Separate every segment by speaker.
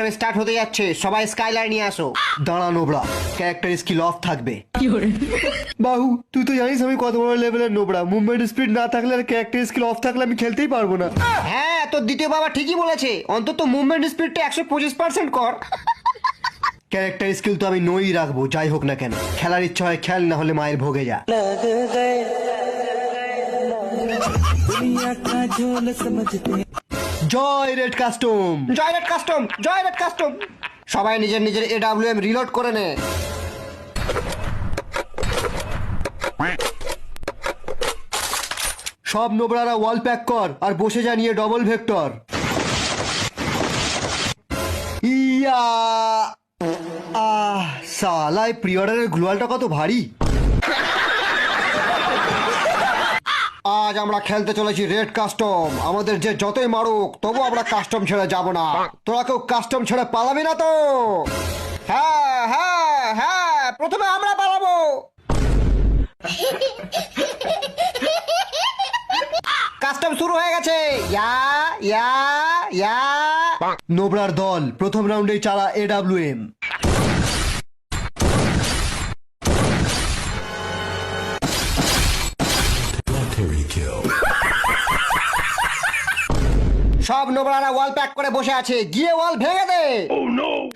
Speaker 1: অনুষ্ঠান স্টার্ট হতে যাচ্ছে, সবাই স্কাইলার নিয়ে আসো। দাঁড়া নোবড়া, ক্যারেক্টার স্কিল অফ থাকবে। বাহু তুই তো জানিস আমি কত বড় লেভেলের নোবড়া, মুভমেন্ট স্পিড না থাকলে আর ক্যারেক্টার স্কিল অফ থাকলে আমি খেলতেই পারবো না। হ্যাঁ তোর দ্বিতীয় বাবা ঠিকই বলেছে, অন্তত মুভমেন্ট স্পিডটা 125% কর। ক্যারেক্টার স্কিল তো আমি নই রাখবো, যাই হোক না কেন। খেলার ইচ্ছা হয় খেল, না হলে মায়ের ভোগে যা। জয় রেড কাস্টম, জয় রেড কাস্টম, জয় রেড কাস্টম। সবাই নিজের নিজের AWM রিলোড করে নে। সব নোবরারা ওয়াল প্যাক কর আর বসে যা নিয়ে ডবল ভেক্টর। ইয়া সালাই প্রি অর্ডারের গ্লোয়ালটা কত ভারী। আজ আমরা খেলতে চলেছি রেড কাস্টম। আমাদের যে যতই মারুক তবু আমরা কাস্টম ছেড়ে যাব না। তোরা কেউ কাস্টম ছেড়ে পালাবি না তো? হ্যাঁ হ্যাঁ হ্যাঁ, প্রথমে আমরা পালাবো। কাস্টম শুরু হয়ে গেছে। ইয়া ইয়া ইয়া। নোবরার দল প্রথম রাউন্ডেই চালা AWM। সব নোবরারা ওয়াল প্যাক করে বসে আছে, গিয়ে ওয়াল ভেঙে দে।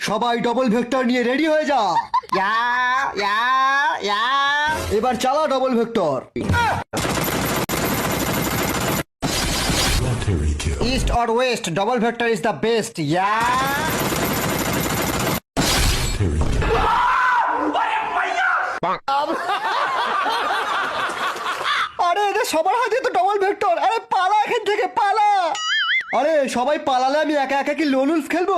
Speaker 1: সবাই ডবল ভেক্টর নিয়ে রেডি হয়ে যা। ইয়া ইয়া ইয়া। এবার চালা double vector. East or west, double vector is the best. Yeah. আরে এদের সবার হাতে তো ডবল ভেক্টর। আরে পালা এখান থেকে, পালা। আরে সবাই পালালে আমি একা একা কি লোন উলফ খেলবো?